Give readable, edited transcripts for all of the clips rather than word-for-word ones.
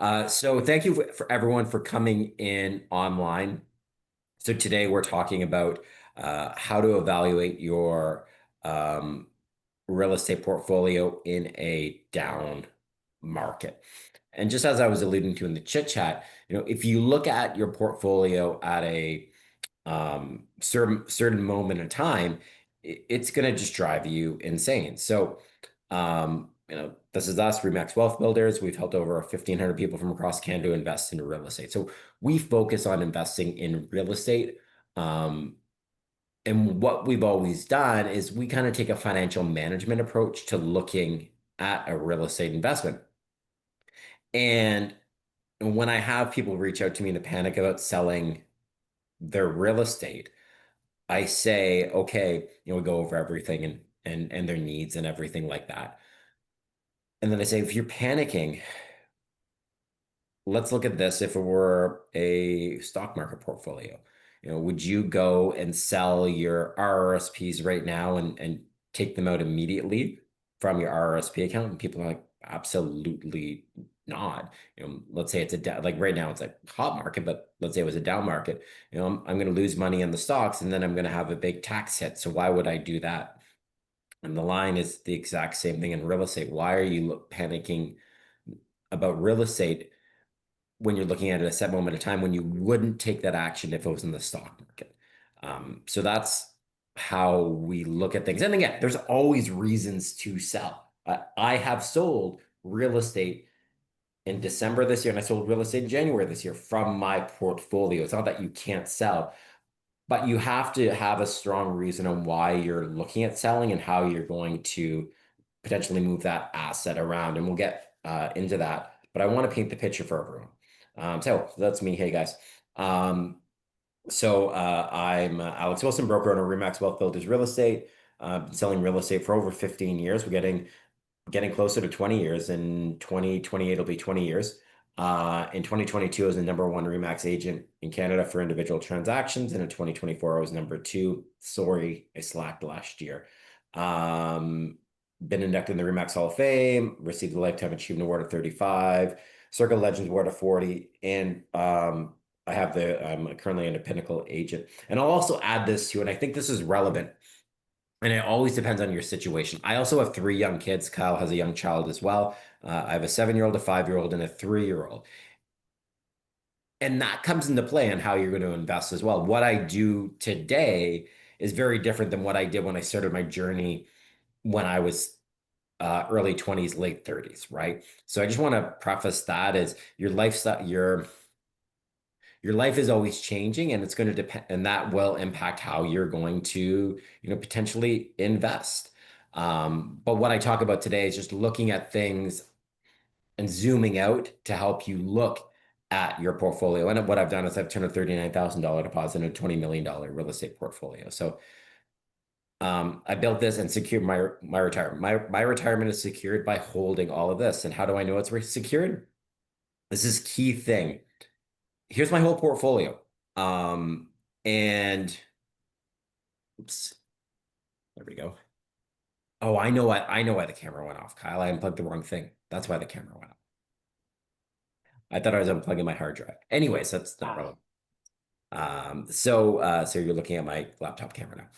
So thank you for everyone for coming in online. So today we're talking about how to evaluate your um, real estate portfolio in a down market. And just as I was alluding to in the chit chat, if you look at your portfolio at a certain moment in time, it's going to just drive you insane. So, this is us, Remax Wealth Builders. We've helped over 1,500 people from across Canada invest into real estate. So we focus on investing in real estate. Um, and what we've always done is we kind of take a financial management approach to looking at a real estate investment. And when I have people reach out to me in a panic about selling their real estate, I say, okay, we go over everything and their needs and everything like that. And then I say, if you're panicking, let's look at this. If it were a stock market portfolio, would you go and sell your RRSPs right now and take them out immediately from your RRSP account? And people are like, absolutely not. Let's say it's a down, like right now it's like hot market, but let's say it was a down market. I'm going to lose money in the stocks and then I'm going to have a big tax hit. So why would I do that? And the line is the exact same thing in real estate. Why are you panicking about real estate when you're looking at it at a set moment of time when you wouldn't take that action if it was in the stock market? So that's how we look at things. And again, there's always reasons to sell. I have sold real estate in December this year, and I sold real estate in January this year from my portfolio. It's not that you can't sell, but you have to have a strong reason on why you're looking at selling and how you're going to potentially move that asset around. And we'll get into that. But I want to paint the picture for everyone. So that's me. Hey, guys. I'm Alex Wilson, broker owner, Remax Wealth Builders Real Estate. Been selling real estate for over 15 years. We're getting closer to 20 years. In 2028, it'll be 20 years. In 2022, I was the number one Remax agent in Canada for individual transactions. And in 2024, I was number two. Sorry, I slacked last year. Been inducted in the Remax Hall of Fame, received the Lifetime Achievement Award at 35, Circle Legends Award at 40, and I'm currently an Pinnacle agent. And I'll also add this too, and I think this is relevant. And it always depends on your situation. I also have three young kids. Kyle has a young child as well. I have a 7-year-old, a 5-year-old, and a 3-year-old. And that comes into play on how you're going to invest as well. What I do today is very different than what I did when I started my journey when I was early 20s, late 30s, right? So I just want to preface that as your lifestyle, your life is always changing and it's going to depend, and that will impact how you're going to, potentially invest. But what I talk about today is just looking at things and zooming out to help you look at your portfolio. And what I've done is I've turned a $39,000 deposit into a $20 million real estate portfolio. So I built this and secured my retirement. My retirement is secured by holding all of this. And how do I know it's secured? This is key thing. Here's my whole portfolio. And oops, there we go. Oh, I know why the camera went off, Kyle. I unplugged the wrong thing. That's why the camera went off. I thought I was unplugging my hard drive. Anyways, that's not relevant. So you're looking at my laptop camera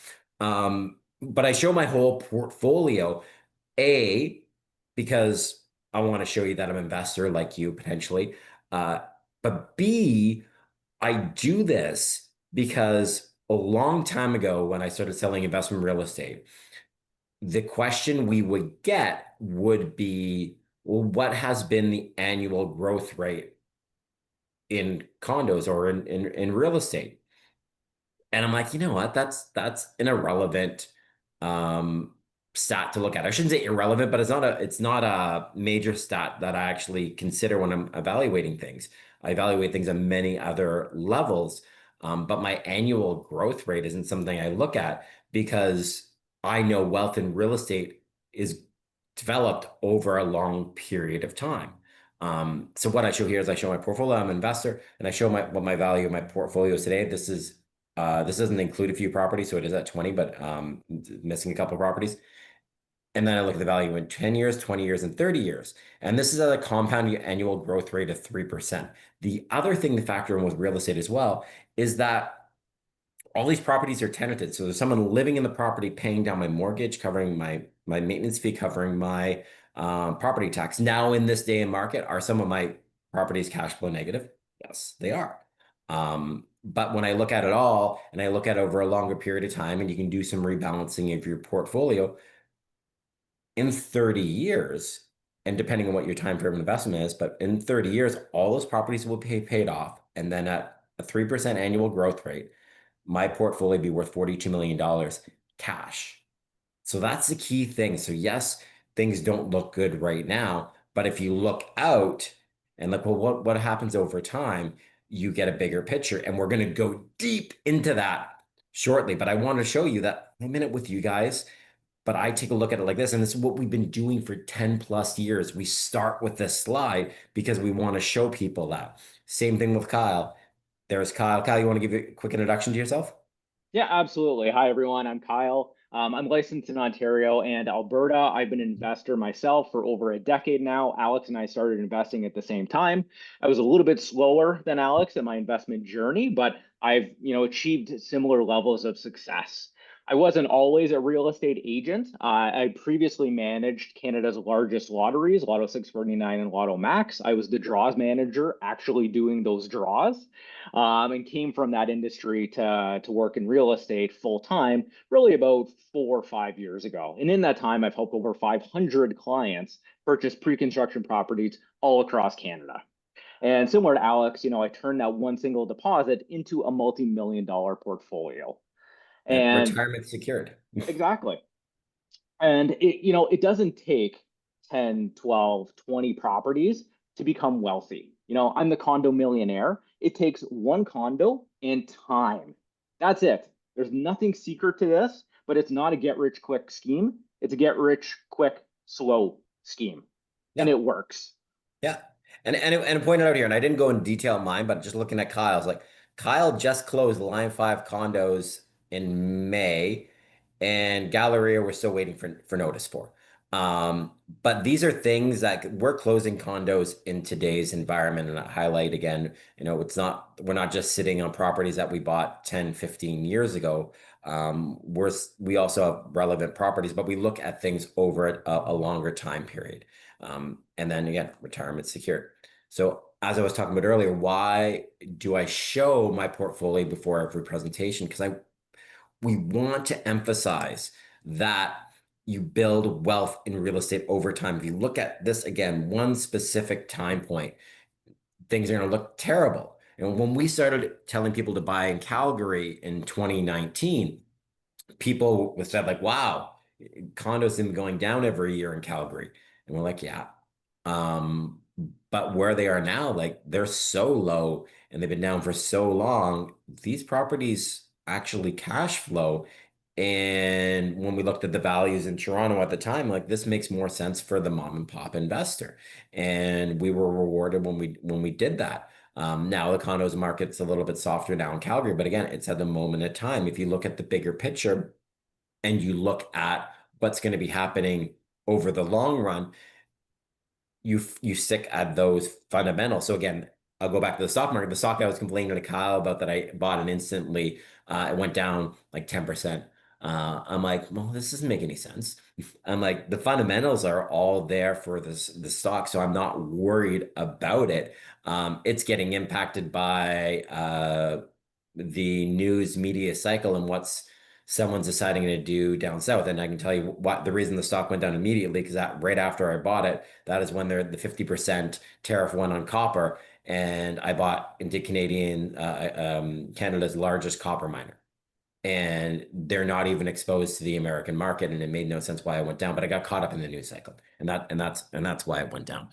now. But I show my whole portfolio, A, because I want to show you that I'm an investor like you potentially. But B, I do this because a long time ago when I started selling investment real estate, the question we would get would be, well, what has been the annual growth rate in condos or in real estate? And I'm like, you know what? That's an irrelevant um, stat to look at. I shouldn't say irrelevant, but it's not a major stat that I actually consider when I'm evaluating things. I evaluate things on many other levels, but my annual growth rate isn't something I look at because I know wealth in real estate is developed over a long period of time. So what I show here is I show my portfolio. I'm an investor, and I show what my value of my portfolio is today. This doesn't include a few properties, so it is at 20, but missing a couple of properties. And then I look at the value in 10 years, 20 years, and 30 years. And this is at a compound annual growth rate of 3%. The other thing to factor in with real estate as well is that all these properties are tenanted. So there's someone living in the property paying down my mortgage, covering my maintenance fee, covering my property tax. Now, in this day and market, are some of my properties cash flow negative? Yes, they are. But when I look at it all and I look at it over a longer period of time, and you can do some rebalancing of your portfolio in 30 years, and depending on what your time frame investment is, but in 30 years, all those properties will be paid off. And then at a 3% annual growth rate, my portfolio be worth $42 million cash. So that's the key thing. So yes, things don't look good right now, but if you look out and look, well, what happens over time, you get a bigger picture. And we're going to go deep into that shortly. But I want to show you that in a minute with you guys. But I take a look at it like this, and this is what we've been doing for 10 plus years. We start with this slide because we want to show people that. Same thing with Kyle. There's Kyle. Kyle, you want to give a quick introduction to yourself? Yeah, absolutely. Hi, everyone. I'm Kyle. I'm licensed in Ontario and Alberta. I've been an investor myself for over a decade now. Alex and I started investing at the same time. I was a little bit slower than Alex in my investment journey, but I've, achieved similar levels of success. I wasn't always a real estate agent. I previously managed Canada's largest lotteries, Lotto 649 and Lotto Max. I was the draws manager, actually doing those draws, and came from that industry to work in real estate full time, really about 4 or 5 years ago. And in that time, I've helped over 500 clients purchase pre-construction properties all across Canada. And similar to Alex, I turned that one single deposit into a multi-million dollar portfolio. And And retirement secured. exactly. And it doesn't take 10, 12, 20 properties to become wealthy. I'm the condo millionaire. It takes one condo and time. That's it. There's nothing secret to this, but it's not a get rich quick scheme. It's a get rich quick slow scheme. And Yeah. it works. Yeah. And pointed out here, and I didn't go in detail on mine, but just looking at Kyle's, like Kyle just closed Line 5 condos in May, and Galleria we're still waiting for notice for. But these are things that we're closing condos in today's environment. And I highlight again, we're not just sitting on properties that we bought 10, 15 years ago. We also have relevant properties, but we look at things over a longer time period. And then again, retirement secured. So as I was talking about earlier, why do I show my portfolio before every presentation? Because we want to emphasize that you build wealth in real estate over time. If you look at this again, one specific time point, things are going to look terrible. And when we started telling people to buy in Calgary in 2019, people said like, wow, condos have been going down every year in Calgary. And we're like, yeah. Um, but where they are now, like they're so low and they've been down for so long, these properties actually cash flow. And when we looked at the values in Toronto at the time, like this makes more sense for the mom and pop investor. And we were rewarded when we did that. Now the condos market's a little bit softer now in Calgary, but again, it's at the moment of time. If you look at the bigger picture and you look at what's going to be happening over the long run, you stick at those fundamentals. So again, I'll go back to the stock market. The stock I was complaining to Kyle about that I bought and instantly it went down like 10%. I'm like, well, this doesn't make any sense. I'm like, the fundamentals are all there for the stock, so I'm not worried about it. It's getting impacted by the news media cycle and what's someone's deciding to do down south. And I can tell you what the reason the stock went down immediately, because that right after I bought it, that is when the 50% tariff went on copper. And I bought into Canada's largest copper miner. And they're not even exposed to the American market. And it made no sense why I went down, but I got caught up in the news cycle. And that's why it went down.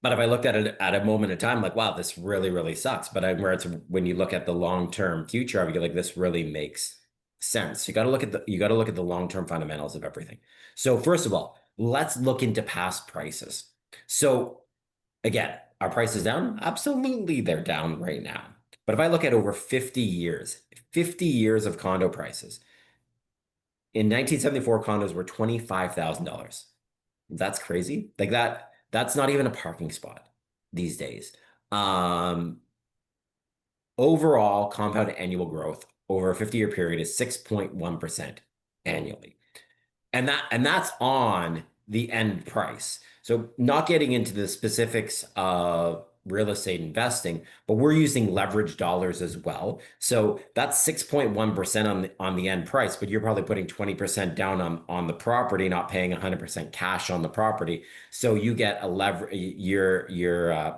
But if I looked at it at a moment in time, like, wow, this really, really sucks. But where it's when you look at the long-term future of it, you're like, this really makes sense. You got to look at the long-term fundamentals of everything. So first of all, let's look into past prices. So again, are prices down? Absolutely, they're down right now. But if I look at over 50 years, 50 years of condo prices, In 1974, condos were $25,000. That's crazy. Like that's not even a parking spot these days. Um, Overall compound annual growth over a 50-year period is 6.1% annually. And that's on the end price. So not getting into the specifics of real estate investing, but we're using leverage dollars as well. So that's 6.1% on the end price, but you're probably putting 20% down on the property, not paying 100% cash on the property. So you get a your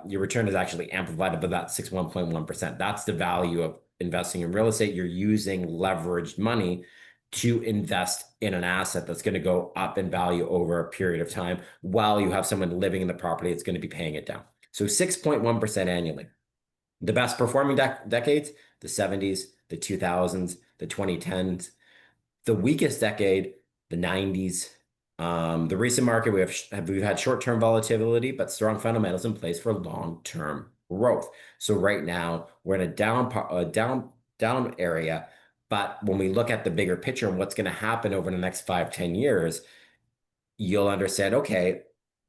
return is actually amplified by that 6.1%. That's the value of investing in real estate. You're using leveraged money to invest in an asset that's going to go up in value over a period of time while you have someone living in the property that's going to be paying it down. So 6.1% annually. The best performing decades, the 70s, the 2000s, the 2010s. The weakest decade, the 90s. The recent market, we've had short-term volatility, but strong fundamentals in place for long-term growth. So right now we're in a down area, but when we look at the bigger picture and what's going to happen over the next 5, 10 years, you'll understand, okay,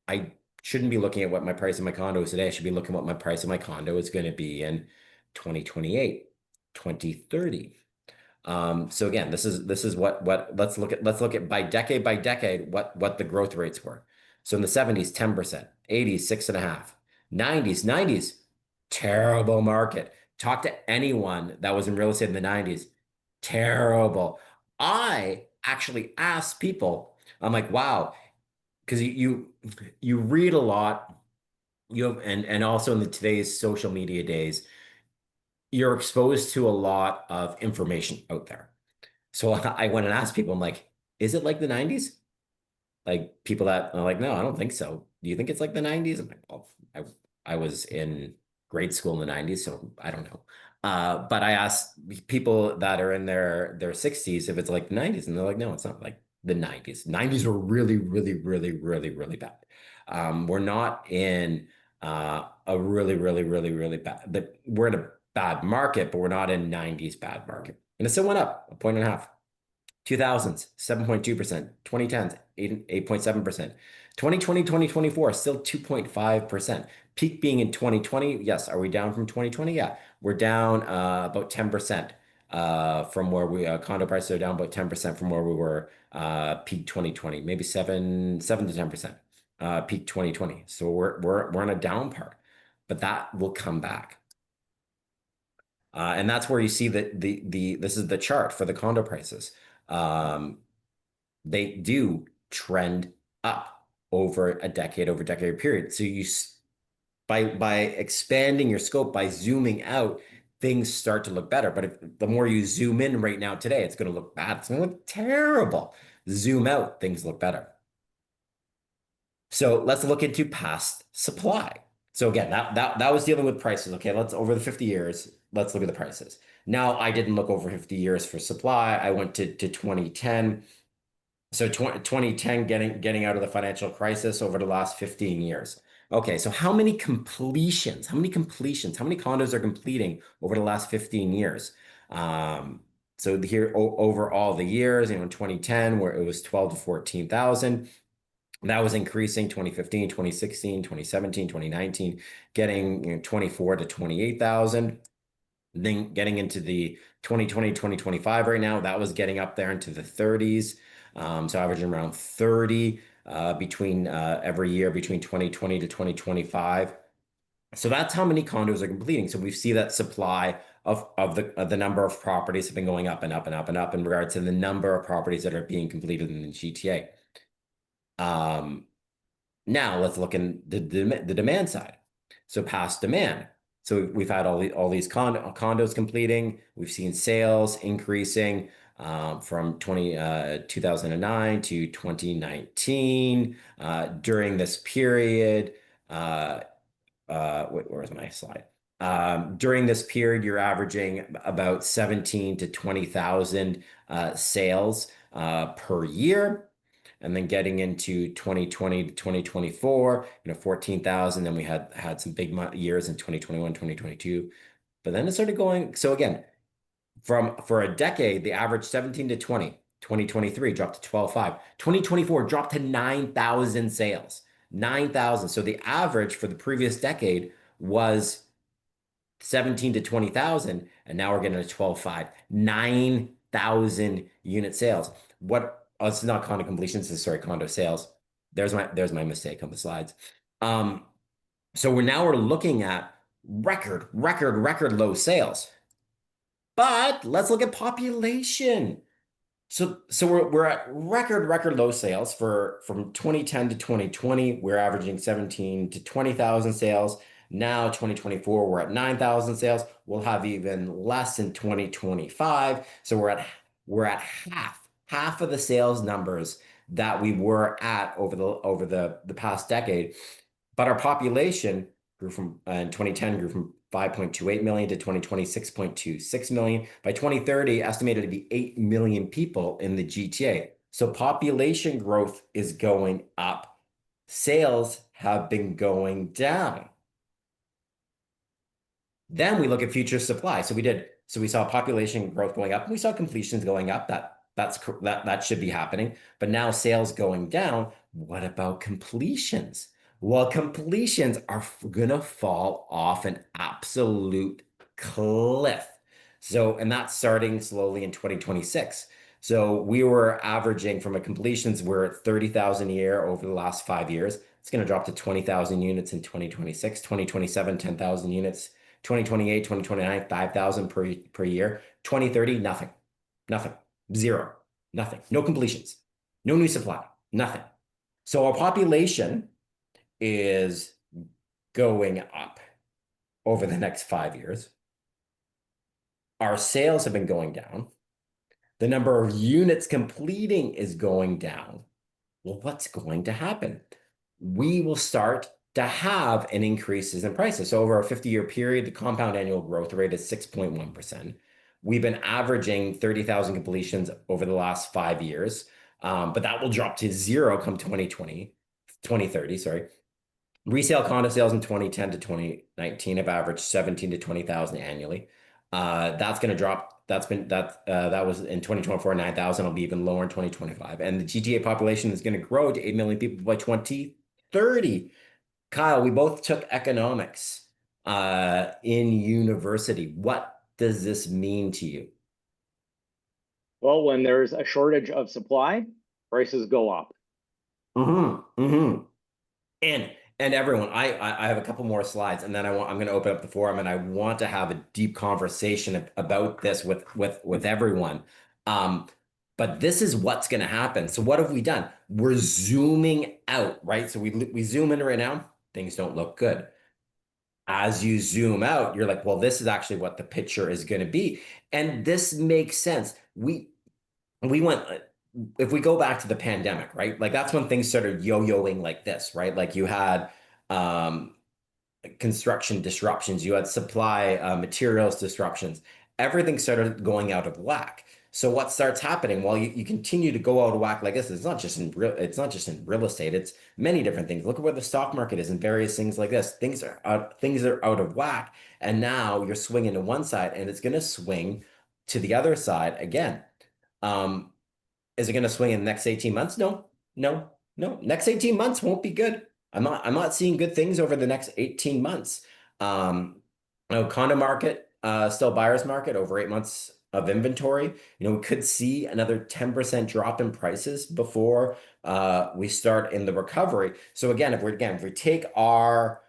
I shouldn't be looking at what my price of my condo is today. I should be looking at what my price of my condo is going to be in 2028, 2030. So again, this is what let's look at by decade what the growth rates were. So in the 70s, 10%, 80s, 6.5, 90s, terrible market. Talk to anyone that was in real estate in the 90s, terrible. I actually asked people, I'm like, wow, because you read a lot, and also in today's social media days, you're exposed to a lot of information out there. So I went and asked people, I'm like, is it like the 90s? Like people that are like, no, I don't think so. Do you think it's like the 90s? I'm like, well, I was in grade school in the 90s, so I don't know. But I asked people that are in their 60s if it's like the 90s, and they're like, no, it's not like the 90s. 90s were really, really, really, really, really bad. We're not in a really, really, really, really bad, but we're in a bad market, but we're not in 90s bad market. And it still went up a point and a half. 2000s, 7.2%, 2010s, 8.7%, 2020, 2024, still 2.5%. Peak being in 2020. Yes. Are we down from 2020? Yeah. We're down about 10% from where condo prices are down about 10% from where we were peak 2020, maybe 7 to 10% peak 2020. So we're on a down part, but that will come back. And that's where you see that this is the chart for the condo prices. Um, they do trend up over decade period. So by expanding your scope, by zooming out, things start to look better. But the more you zoom in right now today, it's going to look bad. It's going to look terrible. Zoom out, things look better. So let's look into past supply. So again, that was dealing with prices. Okay, let's over the 50 years, let's look at the prices. Now I didn't look over 50 years for supply. I went to 2010. So 2010 getting out of the financial crisis over the last 15 years. Okay, so how many completions, how many condos are completing over the last 15 years? So here over all the years, in 2010, where it was 12 to 14,000. That was increasing 2015, 2016, 2017, 2019, getting 24 to 28,000. Then getting into the 2020, 2025 right now, that was getting up there into the 30s. So averaging around 30 between every year between 2020 to 2025. So that's how many condos are completing. So we see that supply of the number of properties have been going up and up and up and up in regards to the number of properties that are being completed in the GTA. Now let's look in the demand side. So past demand. So we've had all these condos completing. We've seen sales increasing from 2009 to 2019. During this period, wait, where's my slide? During this period, you're averaging about 17 to 20,000 sales per year. And then getting into 2020 to 2024, 14,000. Then we had some big years in 2021, 2022. But then it started going. So again, for a decade, the average 17 to 20, 2023 dropped to 12.5. 2024 dropped to 9,000 sales. 9,000. So the average for the previous decade was 17 to 20,000, and now we're getting to 12.5. 9,000 unit sales. What, oh, it's not condo completions, it's sorry, condo sales. There's my mistake on the slides. Um, so we're looking at record low sales. But let's look at population. So we're at record low sales for from 2010 to 2020. We're averaging 17 to 20,000 sales. Now 2024, we're at 9,000 sales. We'll have even less in 2025. So we're at half of the sales numbers that we were at over the past decade. But our population grew from in 2010 grew from 5.28 million to 2020 6.26 million. By 2030, estimated to be 8 million people in the GTA. So population growth is going up. Sales have been going down. Then we look at future supply. So we saw population growth going up, and we saw completions going up. That should be happening. But now sales going down. What about completions? Well, completions are gonna fall off an absolute cliff. So, and that's starting slowly in 2026. So we were averaging from a completions, we're at 30,000 a year over the last 5 years. It's going to drop to 20,000 units in 2026, 2027, 10,000 units, 2028, 2029, 5,000 per year, 2030, nothing, zero, nothing, no completions, no new supply, nothing. So our population is going up over the next 5 years. Our sales have been going down. The number of units completing is going down. Well, what's going to happen? We will start to have an increases in prices. So over a 50-year period, the compound annual growth rate is 6.1%. We've been averaging 30,000 completions over the last 5 years, but that will drop to zero come 2030, sorry. Resale condo sales in 2010 to 2019 have averaged 17 to 20,000 annually. That's going to drop. That was in 2024, 9,000. It'll be even lower in 2025. And the GTA population is going to grow to 8 million people by 2030. Kyle, we both took economics in university. What does this mean to you? Well, when there's a shortage of supply, prices go up. Mm-hmm. Mm-hmm. And everyone, I have a couple more slides, and then I'm going to open up the forum, and I want to have a deep conversation about this with everyone. Um, but this is what's going to happen. So what have we done? We're zooming out, right? So we zoom in right now, things don't look good. As you zoom out, you're like, well, this is actually what the picture is going to be, and this makes sense. We went if we go back to the pandemic, right? Like that's when things started yo-yoing like this, right? Like you had um construction disruptions, you had supply materials disruptions, everything started going out of whack. So what starts happening? Well, you continue to go out of whack like this. It's not just in real estate, it's many different things. Look at where the stock market is and various things like this. Things are out of whack, and now you're swinging to one side, and it's going to swing to the other side again. Um, is it going to swing in the next 18 months? No, no, no. Next 18 months won't be good. I'm not seeing good things over the next 18 months. Condo market, still buyer's market, over 8 months of inventory. We could see another 10% drop in prices before we start in the recovery. So again, if we take our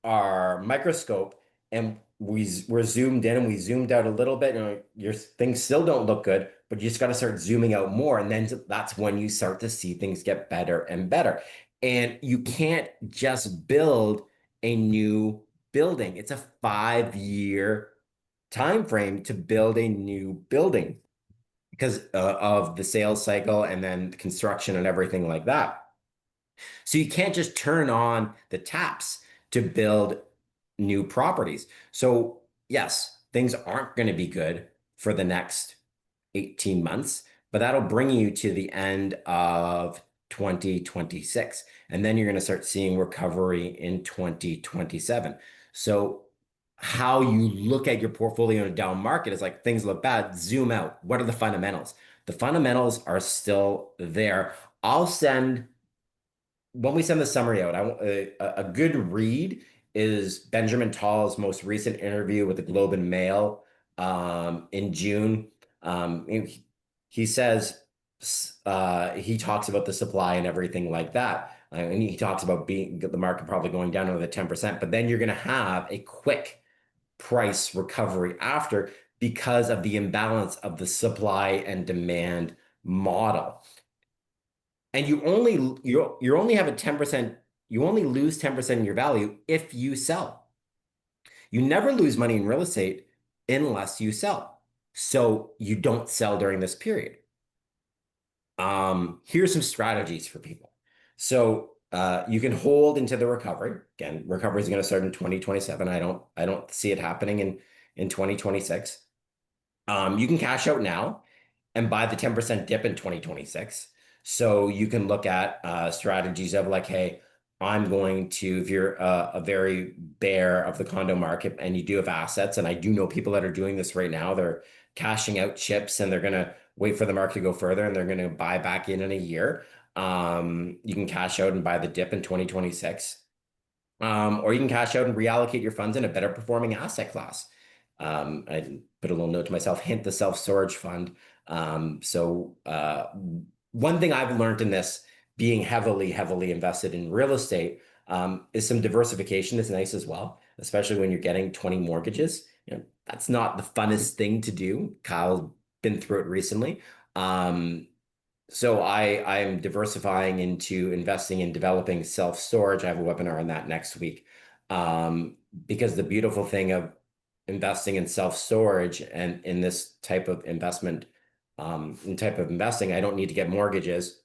microscope and we're zoomed in and we zoomed out a little bit, your things still don't look good, but you just got to start zooming out more, and then that's when you start to see things get better and better. And you can't just build a new building. It's a 5-year time frame to build a new building because of the sales cycle and then construction and everything like that. So you can't just turn on the taps to build new properties. So yes, things aren't going to be good for the next 18 months, but that'll bring you to the end of 2026. And then you're going to start seeing recovery in 2027. So how you look at your portfolio in a down market is like things look bad, zoom out. What are the fundamentals? The fundamentals are still there. I'll send when we send the summary out, a good read is Benjamin Tall's most recent interview with the Globe and Mail in June. He says he talks about the supply and everything like that. And he talks about being the market probably going down another 10%, but then you're going to have a quick price recovery after because of the imbalance of the supply and demand model. And you only have a 10%, you only lose 10% in your value if you sell. You never lose money in real estate unless you sell. So you don't sell during this period. Here's some strategies for people. So you can hold into the recovery. Again, recovery is going to start in 2027. I don't see it happening in 2026. You can cash out now and buy the 10% dip in 2026. So you can look at strategies of like, hey, I'm going to, if you're a very bear of the condo market and you do have assets, and I do know people that are doing this right now, they're cashing out chips and they're going to wait for the market to go further and they're going to buy back in a year. You can cash out and buy the dip in 2026. Or you can cash out and reallocate your funds in a better performing asset class. I put a little note to myself, hint the self-storage fund. One thing I've learned in this, being heavily invested in real estate, is some diversification is nice as well, especially when you're getting 20 mortgages. That's not the funnest thing to do. Kyle's been through it recently. So I'm diversifying into investing in developing self-storage. I have a webinar on that next week. Because the beautiful thing of investing in self-storage and in this type of investment, investing, I don't need to get mortgages.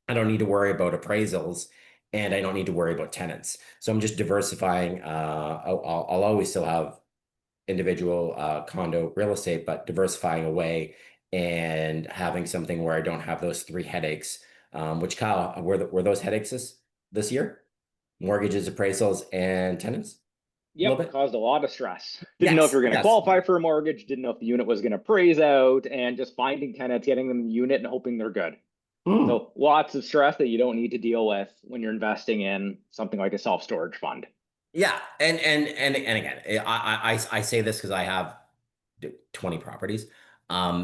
I don't need to worry about appraisals, and I don't need to worry about tenants. So I'm just diversifying. I'll always still have individual condo real estate, but diversifying away and having something where I don't have those three headaches. Which Kyle, were those headaches this year? Mortgages, appraisals, and tenants? A little Yep, bit? caused a lot of stress. Didn't know if you Yes, were going to yes. qualify for a mortgage, didn't know if the unit was going to appraise out, and just finding tenants, getting them the unit, and hoping they're good. Mm. So lots of stress that you don't need to deal with when you're investing in something like a self-storage fund. Yeah, and again, I say this because I have 20 properties.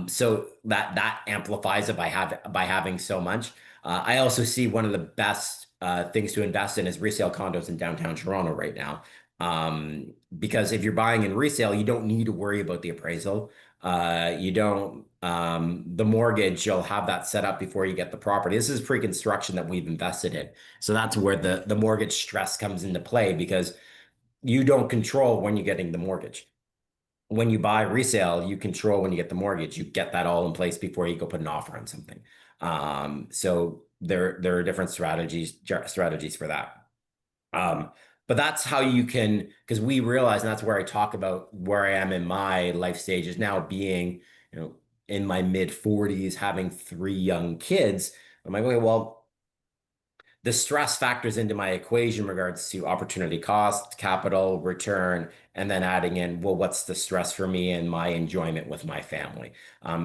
So that amplifies it by having so much. I also see one of the best things to invest in is resale condos in downtown Toronto right now. Because if you're buying in resale, you don't need to worry about the appraisal. You don't the mortgage, you'll have that set up before you get the property. This is pre-construction that we've invested in. So that's where the mortgage stress comes into play because you don't control when you're getting the mortgage. When you buy resale, you control when you get the mortgage. You get that all in place before you go put an offer on something. So there are different strategies for that. Um, but that's how you can, because we realize, and that's where I talk about where I am in my life stages now, being, in my mid 40s, having three young kids. I'm like, okay, well, the stress factors into my equation in regards to opportunity cost, capital, return, and then adding in, well, what's the stress for me and my enjoyment with my family?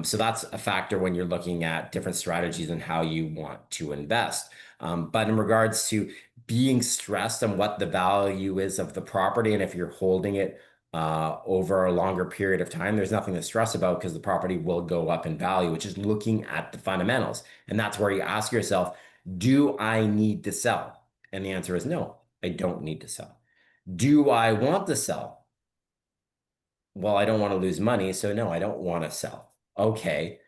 So that's a factor when you're looking at different strategies and how you want to invest. But in regards to being stressed on what the value is of the property, and if you're holding it over a longer period of time, there's nothing to stress about because the property will go up in value, which is looking at the fundamentals. And that's where you ask yourself, do I need to sell? And the answer is no, I don't need to sell. Do I want to sell? Well, I don't want to lose money, so no, I don't want to sell. Okay,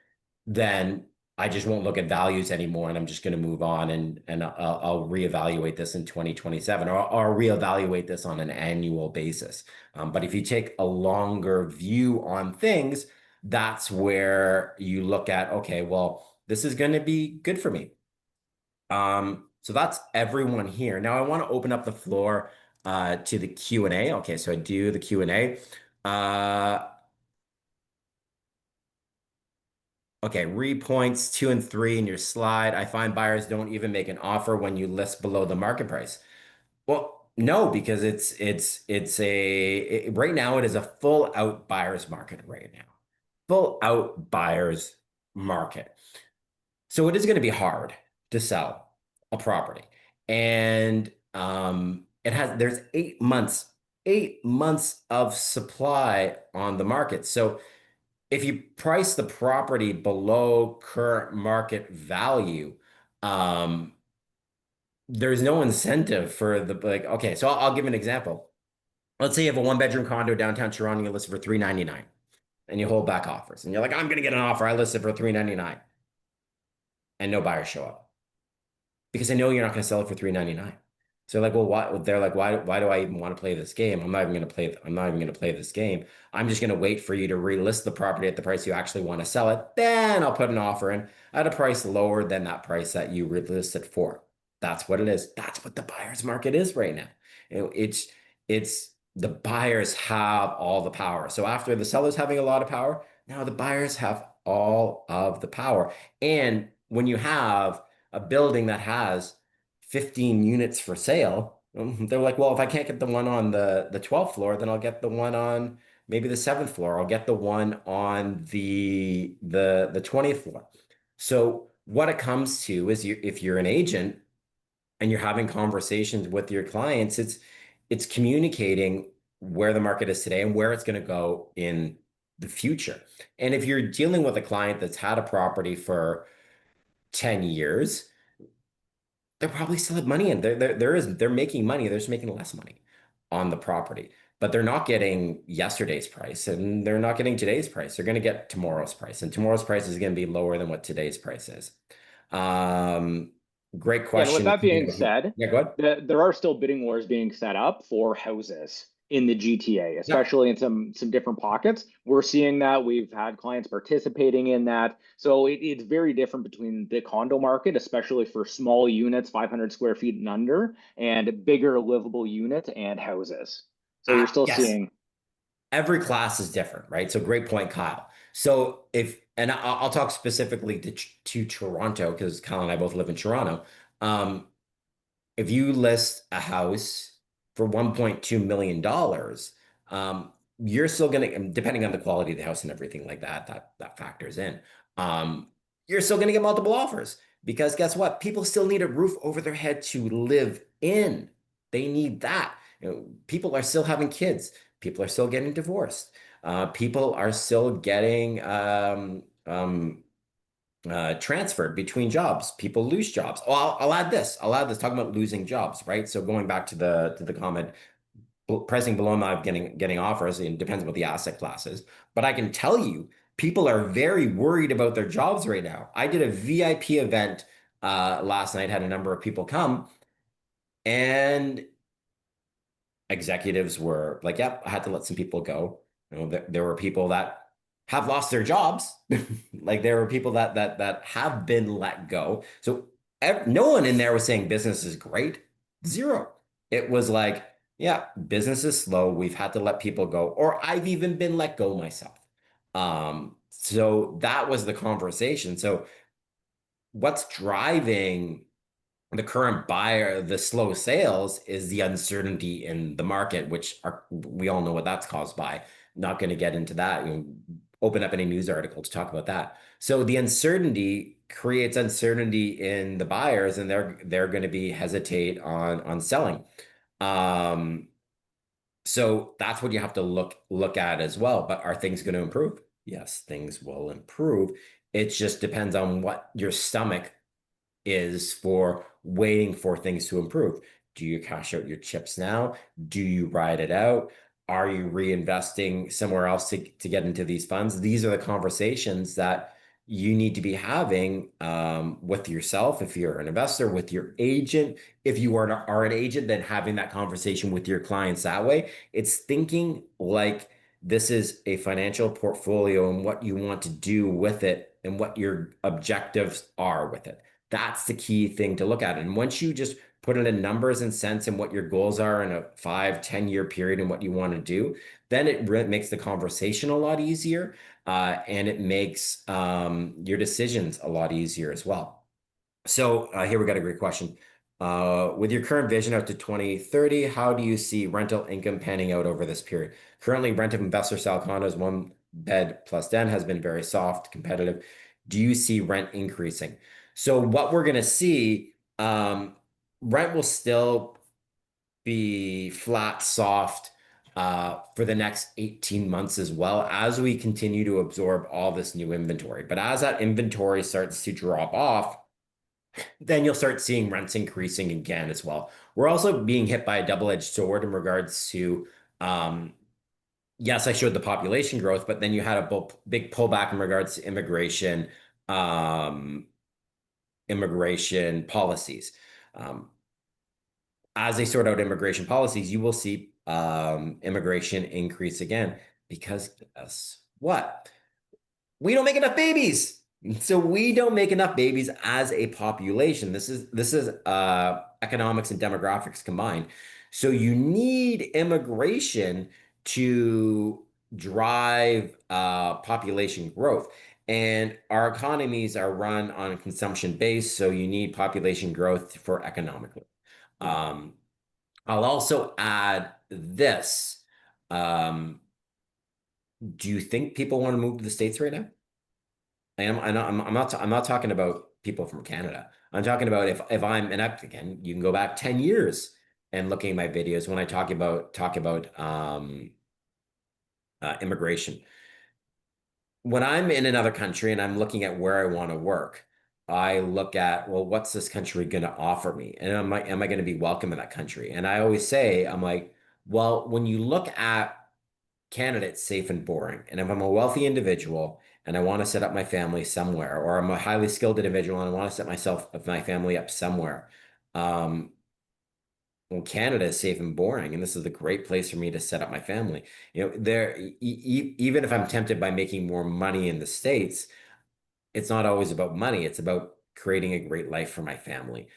then I just won't look at values anymore, and I'm just going to move on, and I'll reevaluate this in 2027, or reevaluate this on an annual basis. But if you take a longer view on things, that's where you look at, okay, well, this is going to be good for me. So that's everyone here. Now I want to open up the floor to the Q&A. Okay, so I do the Q&A. Okay, read points 2 and 3 in your slide. I find buyers don't even make an offer when you list below the market price. Well, no, because right now it is a full out buyer's market right now. Full out buyers. market. So it is going to be hard to sell a property. And there's 8 months of supply on the market. So if you price the property below current market value, um, there's no incentive for the like, okay, so I'll give an example. Let's say you have a one-bedroom condo downtown Toronto, you list it for 399 and you hold back offers. And you're like, I'm gonna get an offer. I list it for 399 and no buyers show up because I know you're not going to sell it for 399. So like, well, why? They're like, why do I even want to play this game? I'm not even going to play. I'm not even going to play this game. I'm just going to wait for you to relist the property at the price you actually want to sell it. Then I'll put an offer in at a price lower than that price that you relist it for. That's what it is. That's what the buyer's market is right now. It's the buyers have all the power. So after the sellers having a lot of power, now the buyers have all of the power. And when you have a building that has 15 units for sale, they're like, well, if I can't get the one on the 12th floor, then I'll get the one on maybe the 7th floor. I'll get the one on the 20th floor. So what it comes to is if you're an agent and you're having conversations with your clients, it's communicating where the market is today and where it's going to go in the future. And if you're dealing with a client that's had a property for 10 years, they probably still have money in they're making money. They're just making less money on the property, but they're not getting yesterday's price and they're not getting today's price. They're going to get tomorrow's price, and tomorrow's price is going to be lower than what today's price is. Um, Great Yeah, and with question. that being said, Yeah, go ahead. there are still bidding wars being set up for houses in the GTA, Yep. especially in some different pockets. We're seeing that. We've had clients participating in that. So it's very different between the condo market, especially for small units, 500 square feet and under, and bigger livable units and houses. So you're still Yes. seeing. Every class is different, right? So great point, Kyle. So if, and I'll talk specifically to Toronto because Kyle and I both live in Toronto. Um, if you list a house for $1.2 million, you're still gonna, depending on the quality of the house and everything like that, that factors in. Um, you're still gonna get multiple offers because guess what? People still need a roof over their head to live in. They need that. People are still having kids. People are still getting divorced. People are still getting transferred between jobs. People lose jobs. Oh, I'll add this. I'll add this. Talking about losing jobs, right? So going back to the comment, pricing below amount getting offers, and it depends what the asset class is. But I can tell you, people are very worried about their jobs right now. I did a VIP event last night, had a number of people come, and executives were like, "Yep, I had to let some people go." There were people that have lost their jobs. Like there were people that have been let go. So no one in there was saying business is great. Zero. It was like, yeah, business is slow. We've had to let people go, or I've even been let go myself. So that was the conversation. So what's driving the current buyer, the slow sales is the uncertainty in the market, which we all know what that's caused by. Not going to get into that. Open up any news article to talk about that. So the uncertainty creates uncertainty in the buyers, and they're going to be hesitate on selling. Um, so that's what you have to look at as well. But are things going to improve? Yes, things will improve. It just depends on what your stomach is for waiting for things to improve. Do you cash out your chips now? Do you ride it out? Are you reinvesting somewhere else to get into these funds? These are the conversations that you need to be having with yourself if you're an investor, with your agent. If you are an agent, then having that conversation with your clients that way. It's thinking like this is a financial portfolio and what you want to do with it and what your objectives are with it. That's the key thing to look at. And once you just put it in numbers and cents and what your goals are in a 5, 10 year period and what you want to do, then it really makes the conversation a lot easier. And it makes your decisions a lot easier as well. So here we got a great question. With your current vision out to 2030, how do you see rental income panning out over this period? Currently, rent of investor style condos, one bed plus den has been very soft, competitive. Do you see rent increasing? So what we're going to see, rent will still be flat, soft for the next 18 months as well as we continue to absorb all this new inventory. But as that inventory starts to drop off, then you'll start seeing rents increasing again as well. We're also being hit by a double-edged sword in regards to, yes, I showed the population growth, but then you had a big pullback in regards to um, immigration policies. Um, as they sort out immigration policies, you will see immigration increase again because guess what? We don't make enough babies. So we don't make enough babies as a population. This is economics and demographics combined. So you need immigration to drive population growth. And our economies are run on a consumption base, so you need population growth for economic growth. Um, I'll also add this. Um, do you think people want to move to the States right now? I'm not talking about people from Canada. I'm talking about if I'm, and again, you can go back 10 years and looking at my videos when I talk about immigration. When I'm in another country and I'm looking at where I want to work, I look at, well, what's this country going to offer me? And am I going to be welcome in that country? And I always say, I'm like, well, when you look at Canada, it's safe and boring. And if I'm a wealthy individual and I want to set up my family somewhere, or I'm a highly skilled individual and I want to set my family up somewhere, um, well, Canada is safe and boring, and this is a great place for me to set up my family. Even if I'm tempted by making more money in the States, it's not always about money. It's about creating a great life for my family.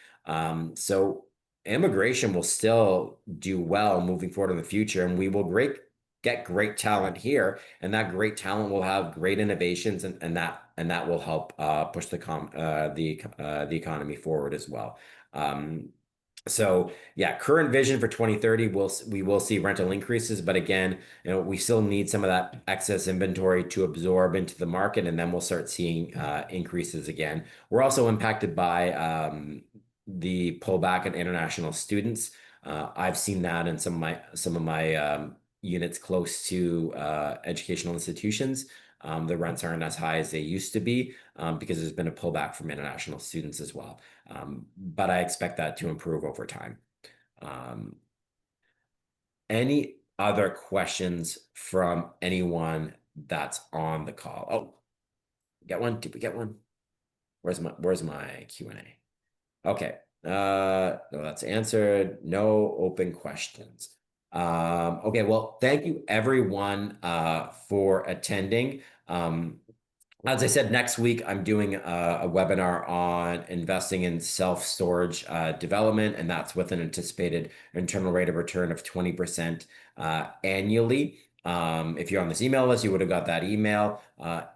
So immigration will still do well moving forward in the future, and we will get great talent here, and that great talent will have great innovations, and that will help push the economy forward as well. So yeah, current vision for 2030, we will see rental increases, but again, we still need some of that excess inventory to absorb into the market, and then we'll start seeing increases again. We're also impacted by the pullback in international students. I've seen that in some of my units close to educational institutions. The rents aren't as high as they used to be because there's been a pullback from international students as well. But I expect that to improve over time. Um, any other questions from anyone that's on the call? Oh, get one? Did we get one? Where's my Q&A? Okay. No, that's answered. No open questions. Okay, well, thank you everyone for attending. As I said, next week I'm doing a webinar on investing in self-storage development, and that's with an anticipated internal rate of return of 20% annually. If you're on this email list, you would have got that email.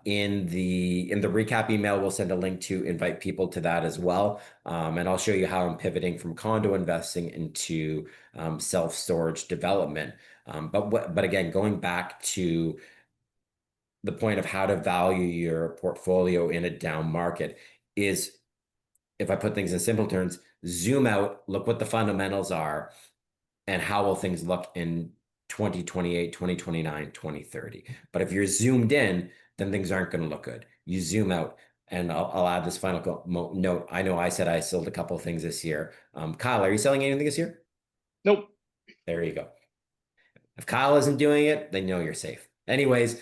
In the recap email, we'll send a link to invite people to that as well. And I'll show you how I'm pivoting from condo investing into self-storage development. But again, going back to the point of how to value your portfolio in a down market is, if I put things in simple terms, zoom out, look what the fundamentals are, and how will things look in 2028, 2029, 2030. But if you're zoomed in, then things aren't going to look good. You zoom out. And I'll add this final note. I know I said I sold a couple of things this year. Kyle, are you selling anything this year? Nope. There you go. If Kyle isn't doing it, then you know you're safe. Anyways,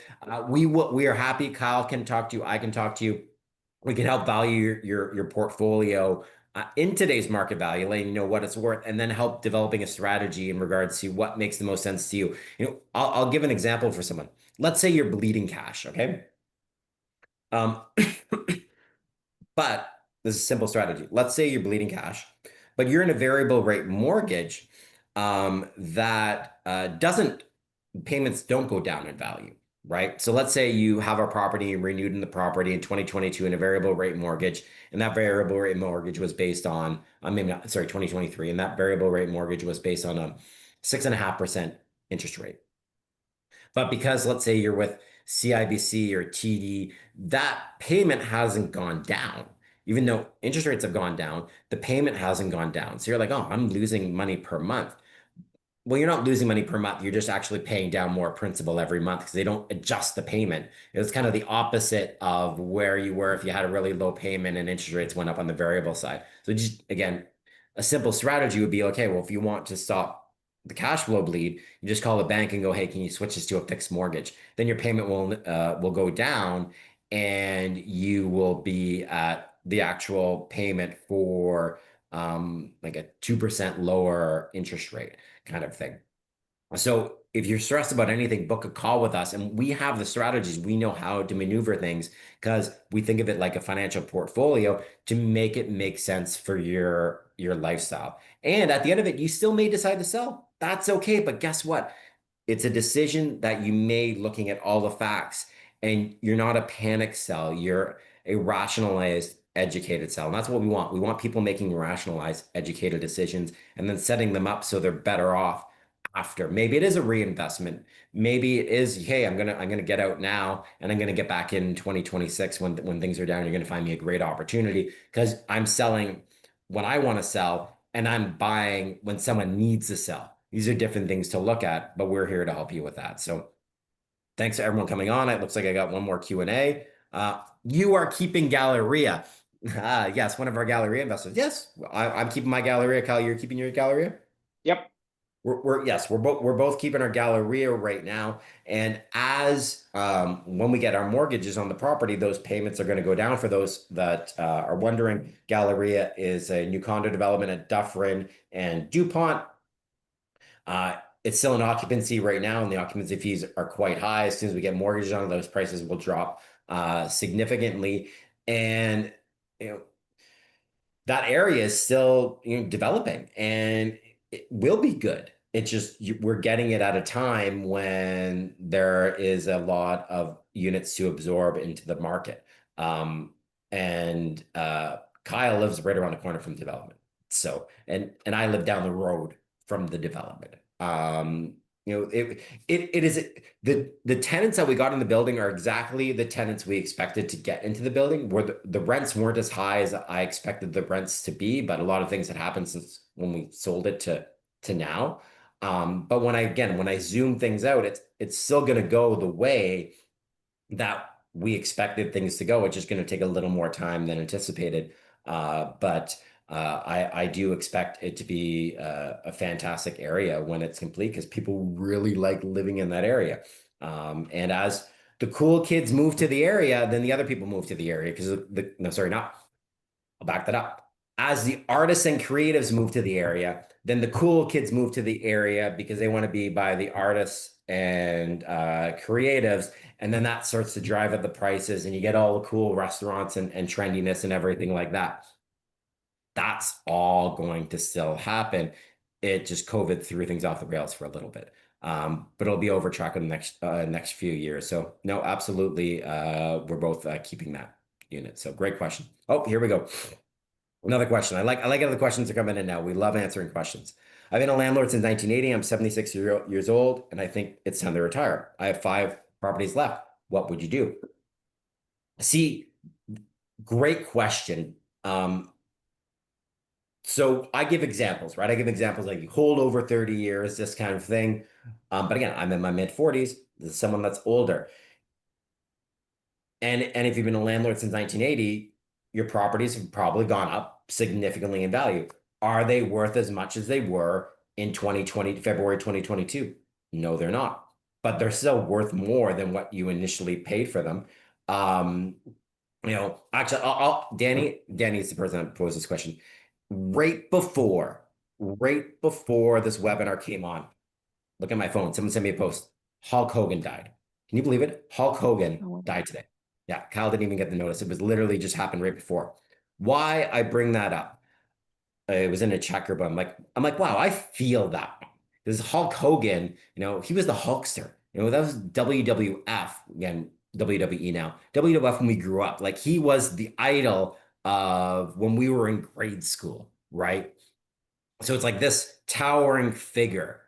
we are happy. Kyle can talk to you. I can talk to you. We can help value your portfolio in today's market value, letting you know what it's worth, and then help developing a strategy in regards to what makes the most sense to you. I'll give an example for someone. Let's say you're bleeding cash, okay? Um, but this is a simple strategy. Let's say you're bleeding cash, but you're in a variable rate mortgage that doesn't payments don't go down in value, right? So let's say you have a property renewed in the property in 2022 in a variable rate mortgage, and that variable rate mortgage was based on, maybe not, sorry, 2023, and that variable rate mortgage was based on a 6.5% interest rate. But because let's say you're with CIBC or TD, that payment hasn't gone down. Even though interest rates have gone down, the payment hasn't gone down. So you're like, oh, I'm losing money per month. Well, you're not losing money per month. You're just actually paying down more principal every month because they don't adjust the payment. It's kind of the opposite of where you were if you had a really low payment and interest rates went up on the variable side. So just again, a simple strategy would be, okay, well, if you want to stop the cash flow bleed, you just call the bank and go, hey, can you switch this to a fixed mortgage? Then your payment will go down and you will be at the actual payment for like a 2% lower interest rate kind of thing. So if you're stressed about anything, book a call with us. And we have the strategies. We know how to maneuver things because we think of it like a financial portfolio to make it make sense for your lifestyle. And at the end of it, you still may decide to sell. That's okay. But guess what? It's a decision that you made looking at all the facts, and you're not a panic sell. You're a rationalized, educated sell. And that's what we want. We want people making rationalized, educated decisions and then setting them up so they're better off after. Maybe it is a reinvestment. Maybe it is, hey, I'm gonna get out now and I'm gonna get back in 2026 when things are down. You're gonna find me a great opportunity because I'm selling when I want to sell and I'm buying when someone needs to sell. These are different things to look at, but we're here to help you with that. So thanks to everyone coming on. It looks like I got one more Q&A. You are keeping Galleria. Yes, one of our Galleria investors. Yes, I'm keeping my Galleria. Kyle, you're keeping your Galleria? Yep. We're both keeping our Galleria right now. And as when we get our mortgages on the property, those payments are going to go down. For those that are wondering, Galleria is a new condo development at Dufferin and DuPont. It's still in occupancy right now, and the occupancy fees are quite high. As soon as we get mortgages on, those prices will drop significantly. And you know, that area is still developing and it will be good. It's just we're getting it at a time when there is a lot of units to absorb into the market. And Kyle lives right around the corner from development. So and I live down the road from the development. It is the tenants that we got in the building are exactly the tenants we expected to get into the building, where the rents weren't as high as I expected the rents to be, but a lot of things had happened since when we sold it to now. But when I zoom things out, it's still going to go the way that we expected things to go. It's just going to take a little more time than anticipated. But I do expect it to be a fantastic area when it's complete because people really like living in that area. And as the cool kids move to the area, then the other people move to the area because no, sorry, not. I'll back that up. As the artists and creatives move to the area, then the cool kids move to the area because they want to be by the artists and creatives. And then that starts to drive up the prices, and you get all the cool restaurants and trendiness and everything like that. That's all going to still happen. It just COVID threw things off the rails for a little bit. But it'll be over track in the next few years. So no, absolutely, we're both keeping that unit. So great question. Oh, here we go. Another question. I like how the questions are coming in now. We love answering questions. I've been a landlord since 1980. I'm 76 years old, and I think it's time to retire. I have 5 properties left. What would you do? See, great question. So I give examples, right? I give examples like you hold over 30 years, this kind of thing. But again, I'm in my mid 40s. This is someone that's older. And if you've been a landlord since 1980, your properties have probably gone up significantly in value. Are they worth as much as they were in 2020, February 2022? No, they're not. But they're still worth more than what you initially paid for them. Um, actually, Danny is the person that posed this question. Right before, right before this webinar came on, look at my phone. Someone sent me a post. Hulk Hogan died. Can you believe it? Hulk Hogan Oh, died today. Yeah, Kyle didn't even get the notice. It was literally just happened right before. Why I bring that up? It was in a checker, but I'm like, wow, I feel that. This Hulk Hogan, he was the Hulkster. That was WWF, again, WWE now. WWF when we grew up. Like he was the idol of when we were in grade school, right? So it's like this towering figure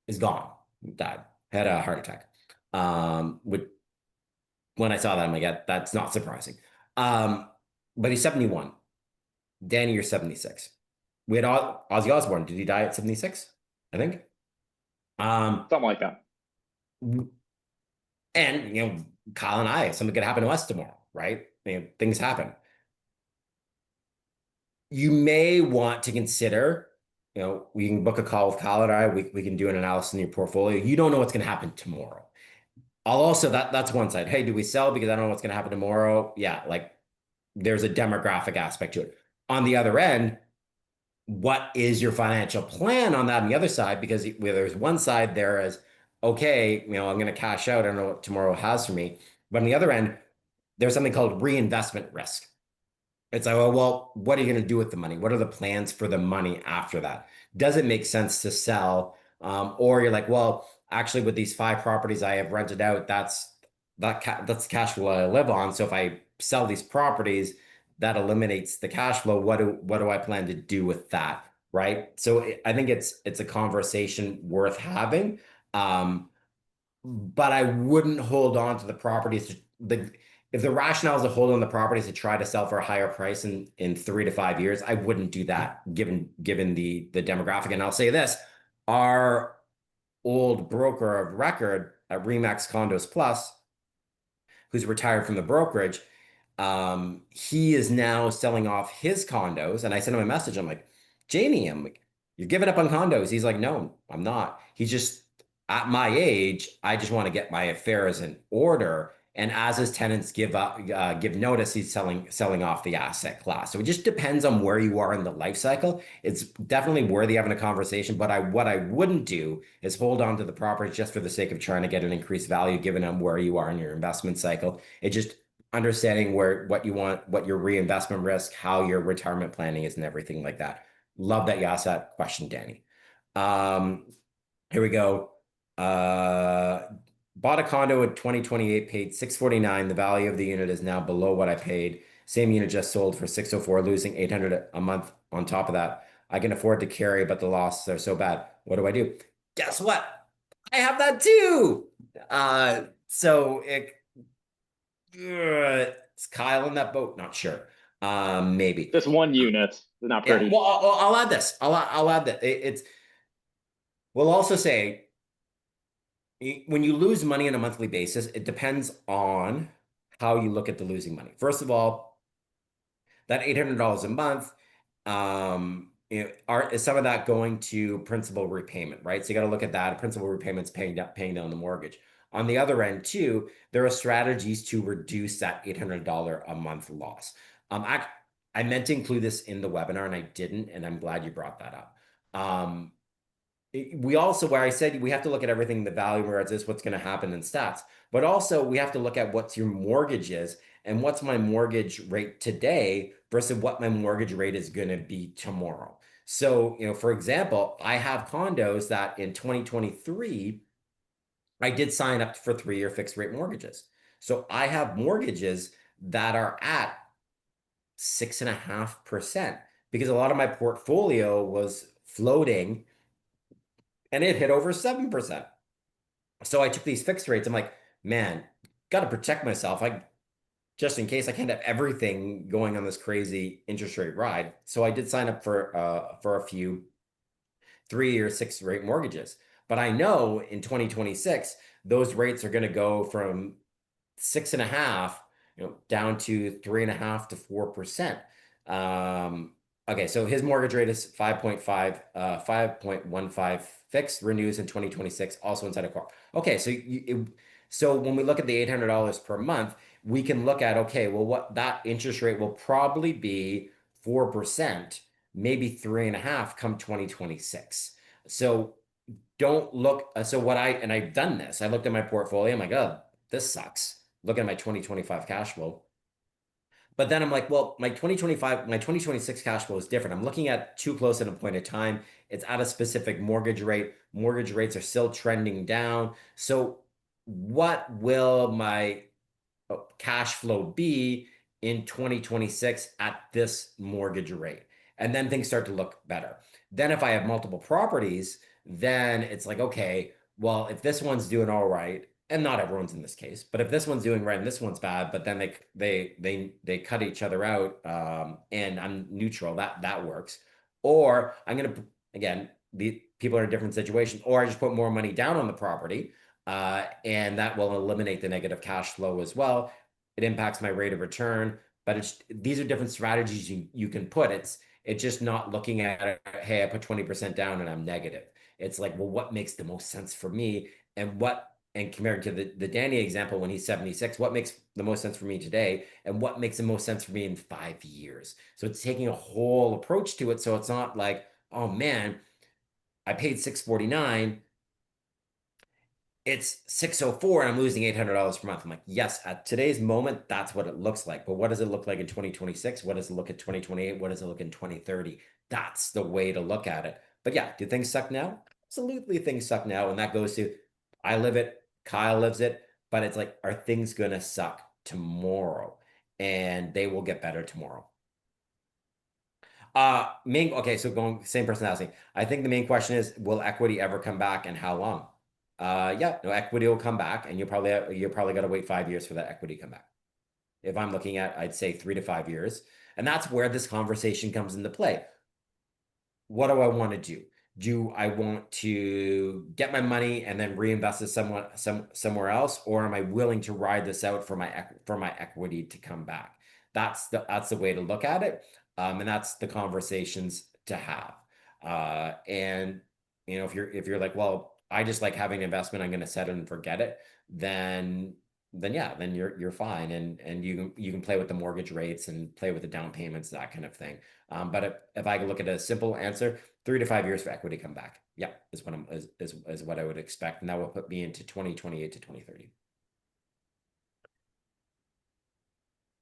is gone, died, had a heart attack. With when I saw that, I'm like, yeah, that's not surprising. Um, but he's 71. Danny, you're 76. We had Ozzy Osbourne. Did he die at 76? I think. Um, Something like that. and Kyle and I, something could happen to us tomorrow, right? Things happen. You may want to consider, we can book a call with Kyle and I. We can do an analysis in your portfolio. You don't know what's going to happen tomorrow. I'll also that's one side. Hey, do we sell because I don't know what's going to happen tomorrow? Yeah, like there's a demographic aspect to it. On the other end, what is your financial plan on that on the other side? Because where there's one side there is, okay, I'm going to cash out. I don't know what tomorrow has for me. But on the other end, there's something called reinvestment risk. It's like, oh, well, what are you going to do with the money? What are the plans for the money after that? Does it make sense to sell? Or you're like, well, actually, with these 5 properties I have rented out, that's cash flow I live on. So if I sell these properties, that eliminates the cash flow. What do I plan to do with that? Right. So I think it's a conversation worth having. But I wouldn't hold on to the properties if the rationale is to hold on the properties to try to sell for a higher price in 3 to 5 years, I wouldn't do that given the demographic. And I'll say this, our old broker of record at Remax Condos Plus, who's retired from the brokerage, he is now selling off his condos. And I sent him a message. I'm like, Jamie, I'm like, you're giving up on condos. He's like, no, I'm not. He's just at my age, I just want to get my affairs in order. And as his tenants give notice, he's selling off the asset class. So it just depends on where you are in the life cycle. It's definitely worthy having a conversation. But what I wouldn't do is hold on to the property just for the sake of trying to get an increased value, given on where you are in your investment cycle. It just understanding what you want, what your reinvestment risk, how your retirement planning is, and everything like that. Love that you asked that question, Danny. Um, Here we go. Uh, Bought a condo in 2028, paid 649. The value of the unit is now below what I paid. Same unit just sold for 604, losing 800 a month on top of that. I can afford to carry, but the losses are so bad. What do I do? Guess what? I have that too. So is Kyle in that boat? Not sure. Maybe. Just one unit. Not Yeah. pretty. Well, I'll add this. I'll add that. We'll also say when you lose money on a monthly basis, it depends on how you look at the losing money. First of all, that $800 a month, is some of that going to principal repayment, right? So you got to look at that. Principal repayments paying down the mortgage. On the other end, too, there are strategies to reduce that $800 a month loss. I meant to include this in the webinar and I didn't, and I'm glad you brought that up. We also, where I said we have to look at everything, the value, where is this, what's going to happen in stats, but also we have to look at what's your mortgage is and what's my mortgage rate today versus what my mortgage rate is going to be tomorrow. So, for example, I have condos that in 2023, I did sign up for 3-year fixed rate mortgages. So I have mortgages that are at 6.5% because a lot of my portfolio was floating and it hit over 7%. So I took these fixed rates. I'm like, man, got to protect myself. Just in case I can't have everything going on this crazy interest rate ride. So I did sign up for a few 3-year, 6 rate mortgages. But I know in 2026, those rates are going to go from 6.5, down to 3.5 to 4%. Okay, so his mortgage rate is 5.5, 5.15 fixed, renews in 2026, also inside a car. Okay, so when we look at the $800 per month, we can look at, okay, well, what that interest rate will probably be 4%, maybe 3.5 come 2026. So don't look. So I've done this. I looked at my portfolio. I'm like, oh, this sucks. Look at my 2025 cash flow. But then I'm like, well, my 2026 cash flow is different. I'm looking at too close at a point in time. It's at a specific mortgage rate. Mortgage rates are still trending down. So what will my cash flow be in 2026 at this mortgage rate? And then things start to look better. Then if I have multiple properties, then it's like, okay, well, if this one's doing all right, and not everyone's in this case, but if this one's doing right and this one's bad, but then they cut each other out, and I'm neutral, that works. Or I'm gonna, again, the people are in a different situation, or I just put more money down on the property, and that will eliminate the negative cash flow as well. It impacts my rate of return, but these are different strategies you can put. It's just not looking at it, hey, I put 20% down and I'm negative. It's like, well, what makes the most sense for me? And compared to the Danny example when he's 76, what makes the most sense for me today? And what makes the most sense for me in 5 years? So it's taking a whole approach to it. So it's not like, oh man, I paid 649, it's 604 and I'm losing $800 per month. I'm like, yes, at today's moment, that's what it looks like. But what does it look like in 2026? What does it look at 2028? What does it look in 2030? That's the way to look at it. But yeah, do things suck now? Absolutely, things suck now. And that goes to, I live it, Kyle lives it, but it's like, are things gonna suck tomorrow? And they will get better tomorrow. Okay, so going same person asking. I think the main question is, will equity ever come back and how long? Yeah, no, equity will come back, and you're probably got to wait 5 years for that equity to come back. If I'm looking at, I'd say 3 to 5 years, and that's where this conversation comes into play. What do I want to do? Do I want to get my money and then reinvest it somewhere else, or am I willing to ride this out for my equity to come back? That's the way to look at it, and that's the conversations to have. And if you're like, well, I just like having an investment, I'm going to set it and forget it, then yeah, then you're fine, and you can play with the mortgage rates and play with the down payments, that kind of thing. But if I could look at a simple answer, 3 to 5 years for equity to come back. Yeah, is what I would expect. And that will put me into 2028 to 2030.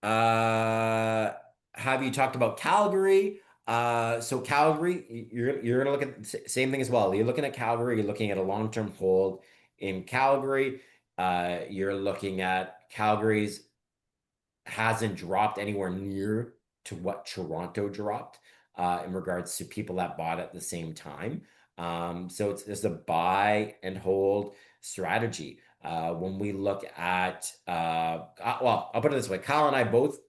Uh, have you talked about Calgary? So Calgary, you're gonna look at the same thing as well. You're looking at Calgary, you're looking at a long-term hold in Calgary. You're looking at Calgary's hasn't dropped anywhere near to what Toronto dropped, in regards to people that bought at the same time. So it's a buy and hold strategy. When we look at, well, I'll put it this way: Kyle and I both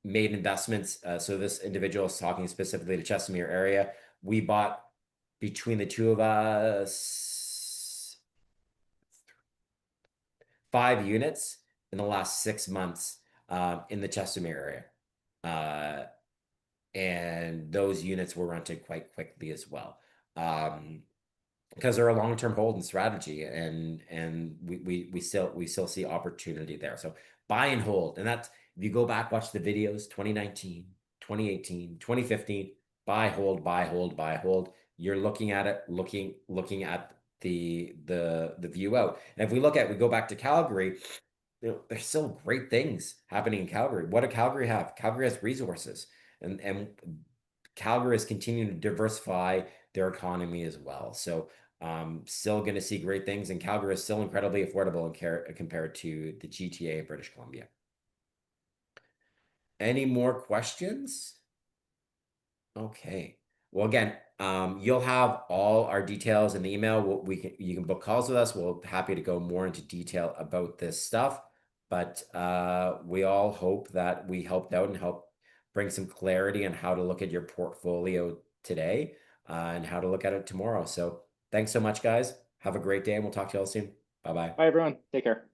made investments. So this individual is talking specifically to Chestermere area. We bought, between the two of us, 5 units in the last 6 months, in the Chestermere area. Uh, and those units were rented quite quickly as well. Because they're a long-term hold and strategy, and we still see opportunity there. So buy and hold. And that's, if you go back, watch the videos, 2019, 2018, 2015, buy, hold, buy, hold, buy, hold. You're looking at it, looking at the view out. And if we go back to Calgary, there's still great things happening in Calgary. What do Calgary have? Calgary has resources, and Calgary is continuing to diversify their economy as well. So, still going to see great things, and Calgary is still incredibly affordable compared to the GTA of British Columbia. Any more questions? Okay. Well, again, you'll have all our details in the email. You can book calls with us. We're happy to go more into detail about this stuff. But we all hope that we helped out and help bring some clarity on how to look at your portfolio today, and how to look at it tomorrow. So thanks so much, guys. Have a great day, and we'll talk to you all soon. Bye bye. Bye, everyone. Take care.